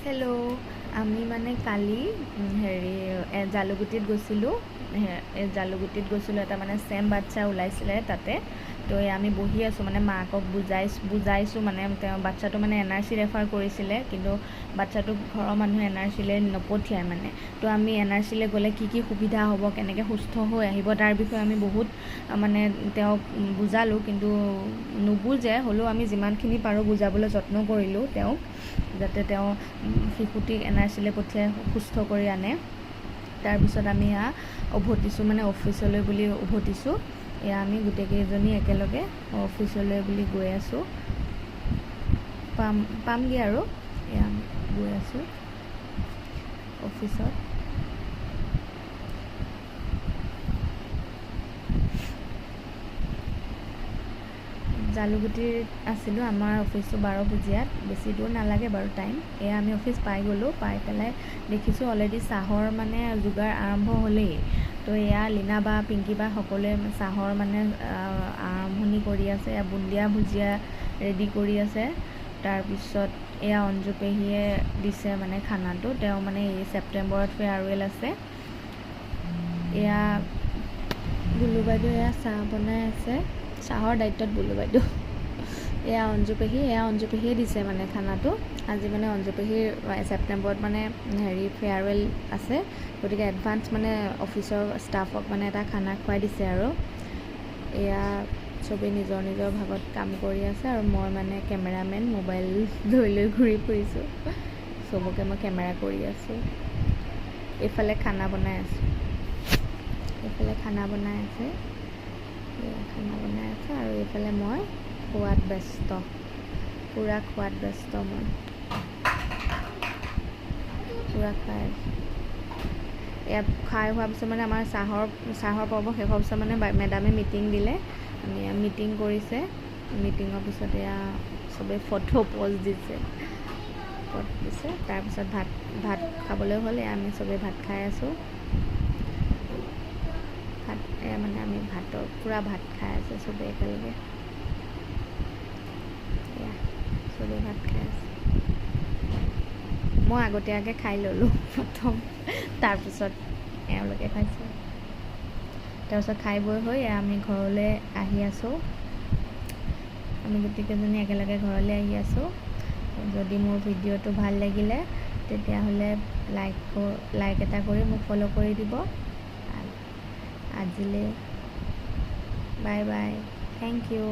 Hello', আমি মানে কালি জালুগুটিত গৈছিলোঁ। জালুগুটিত গৈছিলোঁ, এটা মানে ছেম বাচ্চা ওলাইছিলে তাতে। তো আমি বহি আছোঁ, মানে মাকক বুজাইছোঁ, মানে তেওঁ বাচ্চাটো মানে NRC ৰেফাৰ কৰিছিলে, কিন্তু বাচ্চাটোক ঘৰৰ মানুহে NRCলৈ নপঠিয়ায় মানে। তো আমি NRCলৈ গ'লে কি কি সুবিধা হ'ব, কেনেকৈ সুস্থ হৈ আহিব, তাৰ বিষয়ে আমি বহুত মানে তেওঁক বুজালোঁ, কিন্তু নুবুজে। হ'লেও আমি যিমানখিনি পাৰোঁ বুজাবলৈ যত্ন কৰিলোঁ তেওঁক, যাতে তেওঁ শিশুটিক NRCলৈ পঠিয়াই সুস্থ কৰি আনে। তাৰপিছত আমি উভতিছোঁ, মানে অফিচলৈ বুলি উভতিছোঁ। আমি গোটেইকেইজনী একেলগে অফিচলৈ বুলি গৈ আছোঁ, পামগৈ আৰু। আমি গৈ আছোঁ অফিচত। জালুগুটিত আছিলোঁ, আমাৰ অফিচটো 12 বজীয়াত, বেছি দূৰ নালাগে বাৰু টাইম। আমি অফিচ পাই গ'লোঁ। পাই পেলাই দেখিছোঁ অলৰেডি চাহৰ মানে যোগাৰ আৰম্ভ হ'লেই। তো লীনা বা পিংকি বা সকলোৱে চাহৰ মানে আৰম্ভণি কৰি আছে। বুন্দিয়া ভুজিয়া ৰেডি কৰি আছে। তাৰপিছত অঞ্জু পেহীয়ে দিছে মানে খানাটো। তেওঁ মানে এই ছেপ্টেম্বৰত ফেয়াৰৱেল আছে। বুলু বাইদেউ চাহ বনাই আছে, চাহৰ দায়িত্বত বুলু বাইদেউ। অঞ্জু পেহীয়ে দিছে মানে খানাটো। আজি মানে অঞ্জু পেহীৰ ছেপ্টেম্বৰত মানে ফেয়াৰৱেল আছে, গতিকে এডভান্স মানে অফিচৰ ষ্টাফক মানে এটা খানা খুৱাই দিছে আৰু। চবেই নিজৰ নিজৰ ভাগত কাম কৰি আছে, আৰু মই মানে কেমেৰামেন, মোবাইল লৈ ঘূৰি ফুৰিছোঁ। চবকে মই কেমেৰা কৰি আছোঁ। এইফালে খানা বনাই আছে, খানা বনাই আছে, আৰু এইফালে মই খোৱাত ব্যস্ত, পূৰা খোৱাত ব্যস্ত। মই পূৰা খাই হোৱাৰ পিছত মানে আমাৰ চাহৰ পৰ্ব শেষ হোৱাৰ পিছত মানে মেডামে মিটিং দিলে। মিটিং কৰিছে। মিটিঙৰ পিছত চবেই ফটো প'জ দিছে। তাৰপিছত ভাত খাবলৈ হ'ল। আমি চবেই ভাত খাই আছোঁ। মানে আমি পূৰা ভাত খাই আছোঁ চবেই একেলগে। চবেই ভাত খাই আছে। মই আগতীয়াকৈ খাই ল'লোঁ প্ৰথম, তাৰপিছত এওঁলোকে খাইছে। তাৰপিছত খাই বৈ হৈ আমি ঘৰলৈ আহি আছোঁ। আমি গোটেইকেইজনী একেলগে ঘৰলৈ আহি আছোঁ। যদি মোৰ ভিডিঅ'টো ভাল লাগিলে তেতিয়াহ'লে লাইক এটা কৰি মোক ফ'ল' কৰি দিব। আজিলৈ বাই বাই, থেংক ইউ।